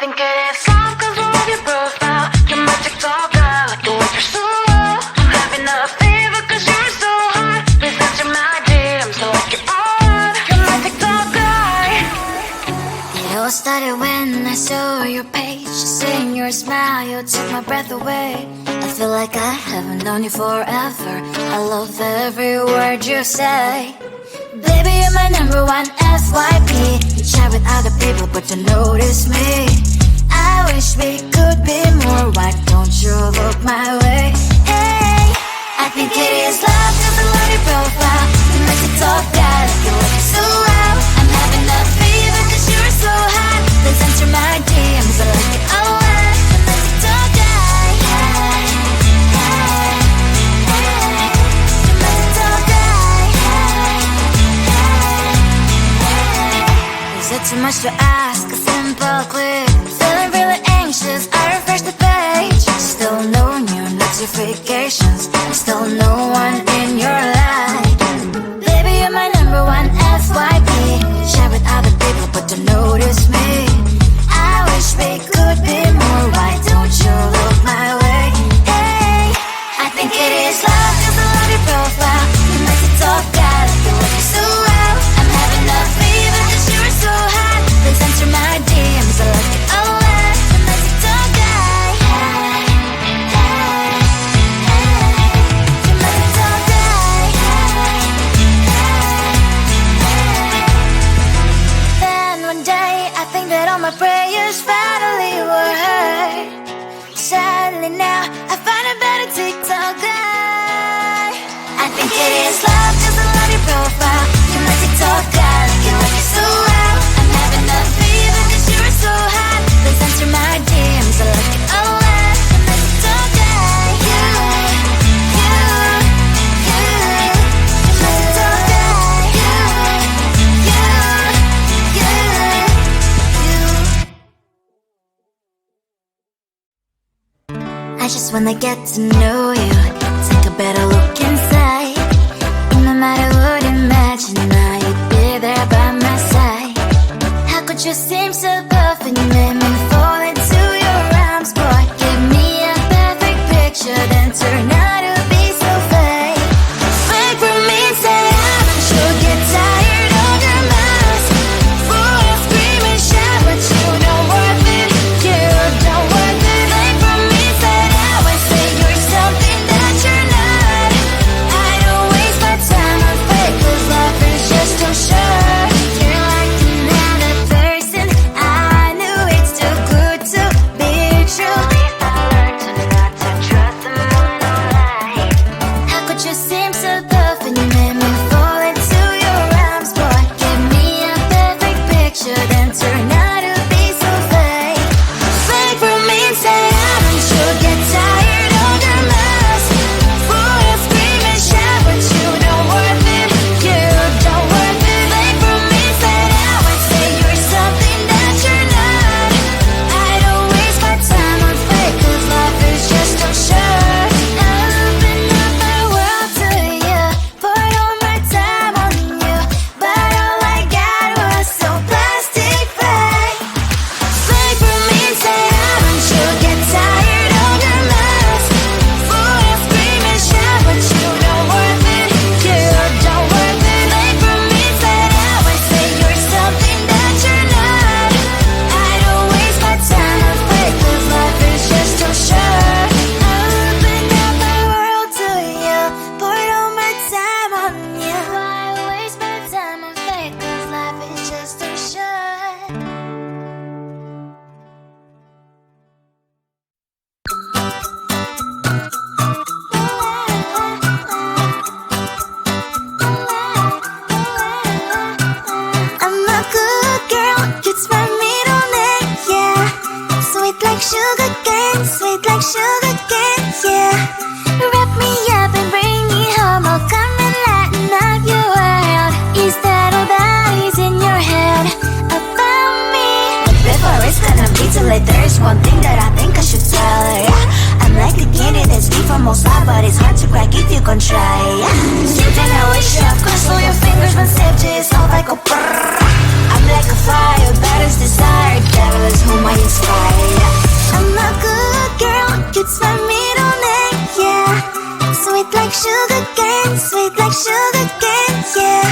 think it is love cause I love your profile. You're my TikTok girl, like the way you're so low. I'm having a fever cause you're so hot. Please answer my DMs so I can on. You're my TikTok guy. It all started when I saw your page. Seeing your smile, you took my breath away. I feel like I haven't known you forever. I love every word you say. Baby, you're my number one FYP. You chat with other people but don't notice me. I wish we could be more. Why don't you look my way? Hey, I think it is love cause I love your profile. You make it talk that you look so well. I'm having a fever cause you're so hot. Please answer my DMs, I like it a lot. You make it talk that, hey, hey, hey. You make it talk that, hey, hey, hey. Is it too much to ask? A simple click. Feeling really anxious, I refresh the page. Still no new notifications. Still no one in your life. Baby, you're my number one FYP. Share with other people but don't notice me. I wish we could be more. Why don't you look my way? Hey, I think it is love cause I love your profile. You make it talk that you look so well. I'm having a fever cause you're so hot. Please answer my DMs, I like it a lot. You make it talk that, hey, hey, hey. You make it talk that, hey, hey, hey. Then one day I think that all my prayers finally were heard. Sadly now I find a better TikTok guy. I think it is love cause I love your profile. You make it talk guy, you like it so well. I'm having a fever cause you're so hot. Please answer my DMs, I like it a lot. You make it talk guy, you, you, you. You make it talk guy, you, you, you. I just wanna get to know you. Take a better look inside. No matter what, imagine now you'd be there by my side. How could you seem so perfect? You made me fall into your arms, boy. Give me a perfect picture, then turn out to be so fake. Fake for me, say I'm sure get tired of your mouth. Boy, scream and shout, but you don't worth it. You don't worth it. Fake for me, say I would say you're something that you're not. I don't waste my time on fake, cause life is just too short. You're like another person. I knew it's too good to be true. I learned to not to trust someone online. How could you seem so perfect? You made me fall into your arms, boy. Give me a perfect picture, then turn out to be so fake. Fake for me, say I'm sure get tired of your mess. Boy, I scream and shout, but you don't worth it. You don't worth it. Fake for me, say I would say you're something that you're not. I don't waste my time on fake, cause life is just too short. I open up my world to you, poured all my time on you, but all I got was so plastic fake. Fake for me, say I'm sure get tired of your mess. Boy, I scream and shout, but you don't worth it. You don't worth it. Fake for me, say I would say you're something that you're not. I don't waste my time on fake, cause life is just too short. I opened up my world to you, poured all my time on you. Why waste my time on fake, cause life is just too short. I'm a good girl, it's my middle name, yeah. Sweet like sugar cane, sweet like sugar cane, yeah. Wrap me up and bring me home, I'll come and lighten up your world. Is that all that is in your head about me? But before it's gonna be too late, there's one thing that I think I should tell her, yeah. I'm like the candy that's deep from most high, but it's hard to crack if you can try, yeah. Something I wish you cross all your fingers when safety is all like a brrrr. I'm like a fire, battles desire, devil is whom I inspire. Sweet like sugar cane, sweet like sugar cane, yeah.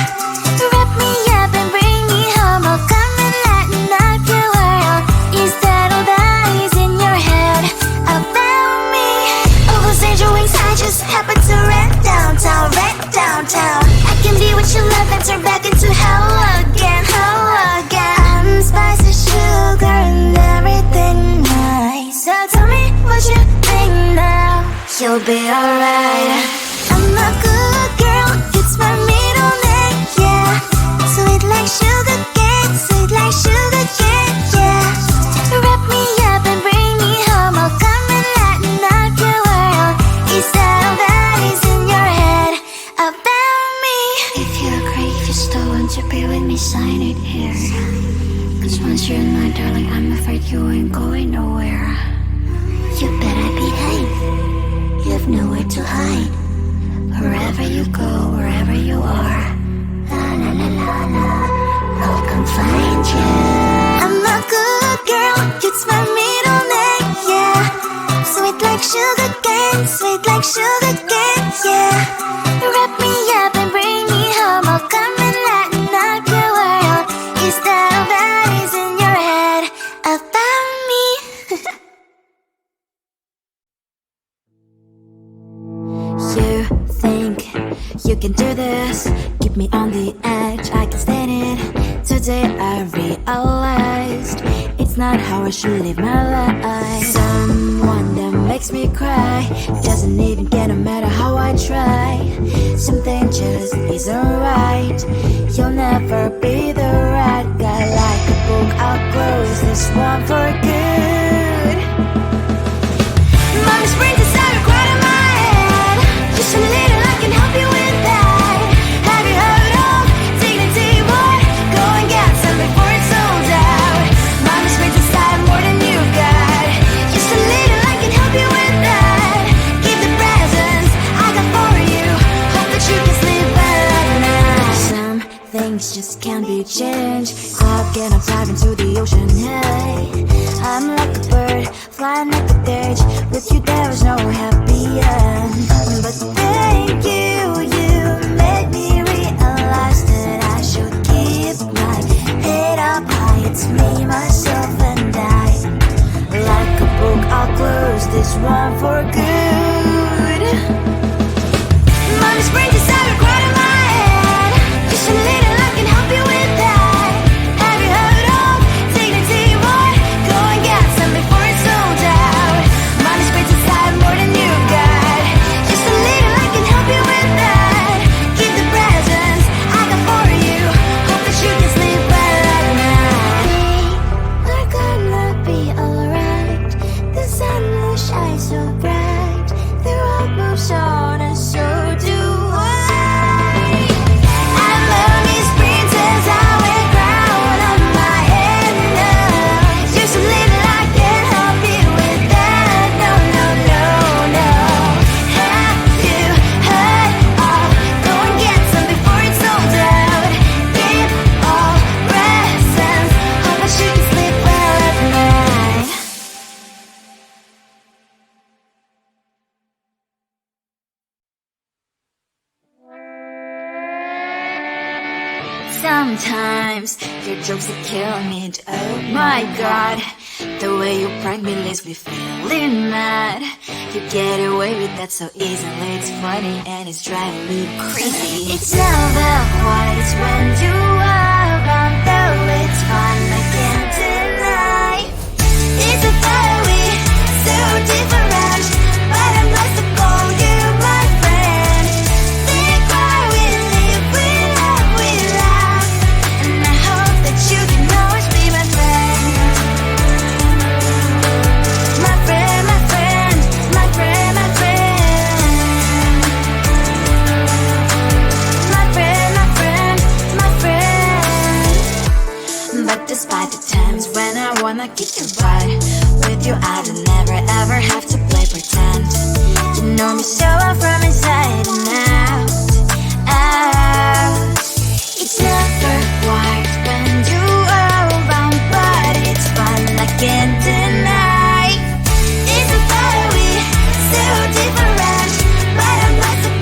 Wrap me up and bring me home. I'll come and lighten up your world. Is that all that is in your head about me? Oh, those angel wings I just happen to rent downtown, I can be what you love and turn back into hell again, I'm spicy sugar and everything nice. So tell me what you think now. You'll be alright. I'm a good girl, it's my middle name, yeah. Sweet like sugar cane, sweet like sugar cane, yeah. Wrap me up and bring me home. I'll come and lighten up your world. Is that all that is in your head about me? If you agree, if you still want to be with me, sign it here. Cause once you're mine, darling, I'm afraid you ain't going nowhere. You better behave, you have nowhere to hide. Wherever you go, wherever you are, la la la la la, I'll come find you. I'm a good girl, it's my middle name, yeah. Sweet like sugar cane, sweet like sugar cane, yeah. Wrap me up and bring me home. I'll come and lighten up your world. Is that all that is in your head about me? You think you can do this, keep me on the edge, I can stand it. Today I realized it's not how I should live my life. Someone that makes me cry doesn't even get no matter how I try. Something just isn't right. You'll never be the right guy. Like a book, I'll close this one for good. Mommy's brain decided right in my head. Just a little, I can help you with that. Have you heard of dignity, boy? Go and get some before it's sold out. Mommy's brain decided more than you got. Just a little, I can help you with that. Give the presents I got for you. Hope that you can sleep well at night. Some things just can't be changed. How can I dive into the ocean? Hey, I'm like a bird, flying like a cage. With you there was no happy end. But thank you, you made me realize that I should keep my head up high. It's me, myself and I. Like a book, I'll close this one for good. Mommy's brain decided right in my head. Just a little, I can help you with that. Have you heard of dignity, boy? Go and get some before it's sold out. Mommy's brain decided more than you got. Just a little, I can help you with that. Give the presents I got for you. Hope that you can sleep well at night. We're gonna be alright. The sun will shine so bright. The road moves on and so do I. I'm Lonely's princess, I wear crown on my head now. Just a little, I can help you with that. No, no, no, no. Have you heard of? Go and get some before it's sold out. Give all presents. Hope that you can sleep well at night. Sometimes your jokes that kill me. Oh my god, the way you prank me leaves me feeling mad. You get away with that so easily. It's funny and it's driving me crazy. It's never quite, it's when you are around, though it's fun, I can't deny. It's a fire we so different, but I'm blessed to call you my friend. Think why we live, we love, we laugh, and I hope that you can always be my friend. My friend, my friend, my friend, my friend. My friend, my friend, my friend. But despite the times when I wanna kick your butt, with you I don't never ever have to play pretend. You know me so well from inside and out, out. It's never quite when you are around, but it's fun, I can't deny. It's a fire we so different, but I'm blessed to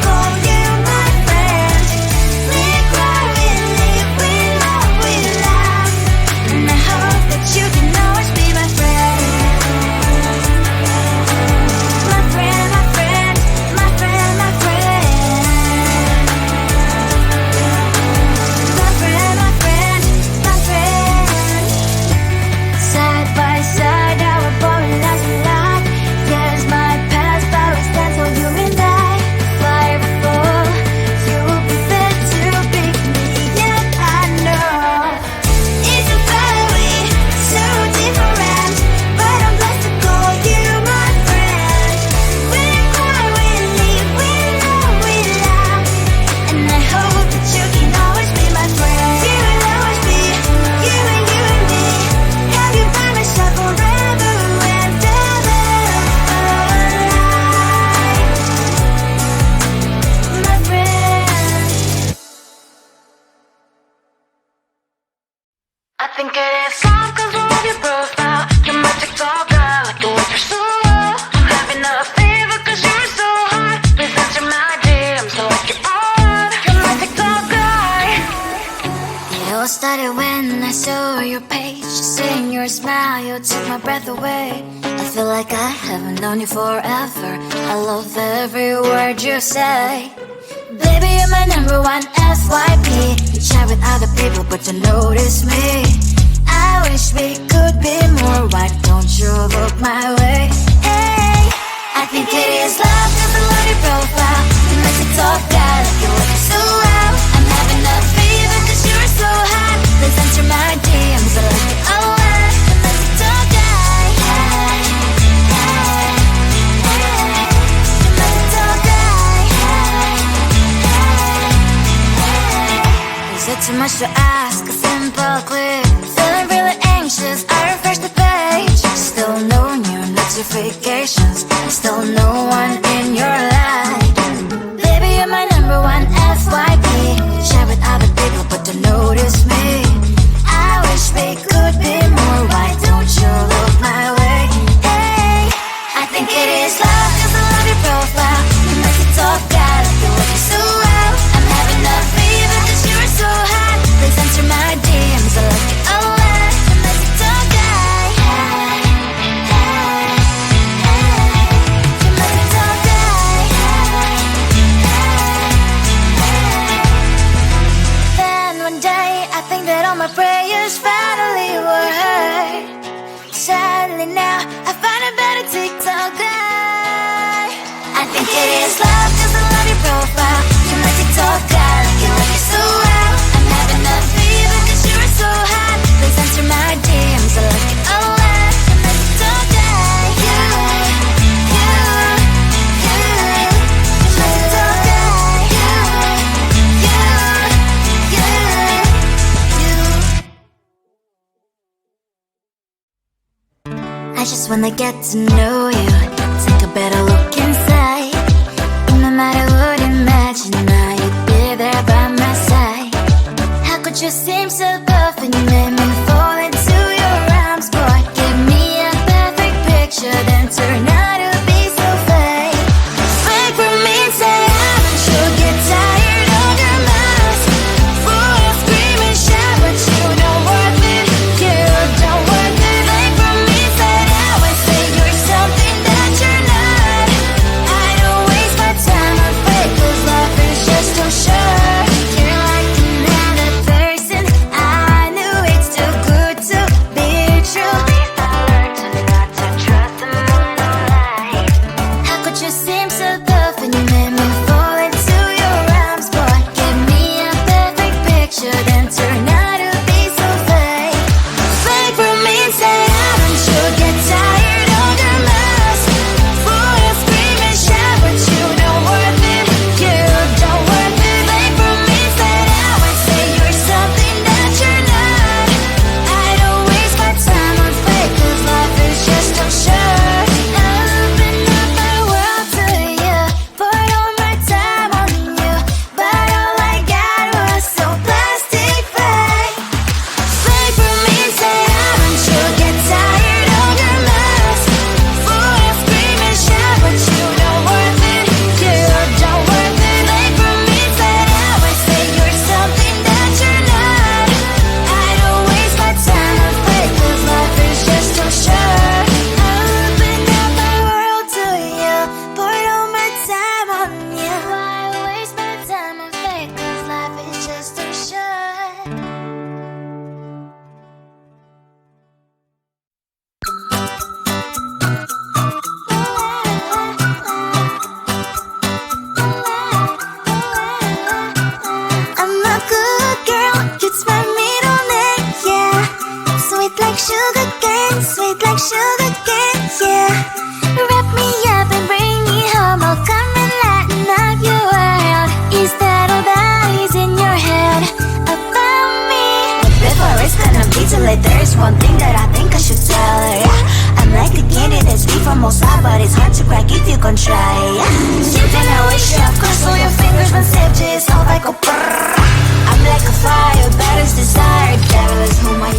started when I saw your page. Seeing your smile, you took my breath away. I feel like I haven't known you forever. I love every word you say. Baby, you're my number one FYP. You chat with other people, but you notice me. I wish we could be more. Why don't you look my way? Hey, I think it is love, cause I love your profile. You make me talk guy, like you look so well. I'm having a fever cause you're so hot. Please answer my DMs, I like it a lot. You make me talk guy. Hey, hey, hey. You make me talk guy. Hey, hey, hey. Is it too much to ask? A simple clip. Feeling really anxious, I refresh the page. Still no new notifications. Still no one in your life. Baby, you're my number one FYP. Share with other people, but don't notice me. I wish we could be more. Why don't you look my way? Hey, I think it is love, cause I love your profile. You make me talk guy, like you look so well. I'm having a fever cause you're so hot. Please answer my DMs, I like it a lot. You make me talk guy. Hey, hey, hey. You make me talk guy. Hey, hey, hey. Then one day I think that all my prayers finally were heard. Sadly now I find a better TikTok guy. I think it is love cause I love your profile. You my TikTok guy, like you look so well. I'm having a fever cause you're so hot. Please answer my DMs, I like it a lot. You my TikTok guy. You my TikTok guy. I just wanna get to know you. Take a better look inside. No matter what, imagine now you'd be there by my side. How could you seem so perfect? You made me fall into your arms, boy. Give me a perfect picture, then turn out to be so fake. Fake for me, say haven't you get tired of your mouth? Full of scream and shout, but you don't worth it. You don't worth it. Fake for me, say that I say you're something that you're not. I don't waste my time on fake, cause life is just too short. You're like another person. I knew it's too good to be true. I learned to not to trust someone online. How could you seem so perfect? You made me fall into your arms, boy. Give me a perfect picture, then turn out to be so fake. Fake for me, say haven't you get tired of your mask? Full of scream and shout, but you don't worth it. You don't worth it. Fake for me, say that I say you're something that you're not. I don't waste my time on fake, cause life is just too short. Open up my world to you, poured all my time on you, but all I got was so plastic fake. Fake for me, say haven't you get tired of your mask? Full of scream and shout, but you don't worth it. You don't worth it. Fake for me, say that I say you're something that you're not. I don't waste my time on fake, cause life is just too short. Open up my world to you, poured all my time on you. Why waste my time on fake, cause life is just too short. I'm a good girl, it's my middle name, yeah. Sweet like sugar cane, sweet like sugar cane, yeah. Wrap me up and bring me home, I'll come and lighten up your world. Is that all that is in your head about me? Before it's gonna be too late, there's one thing that I think I should tell her, yeah. I'm like the candy that's sweet from outside, but it's hard to crack if you can try, yeah. Something I wish you have crossed all your fingers when safety is all like a brrrr. I'm like a fire, baddest desire, devil is whom I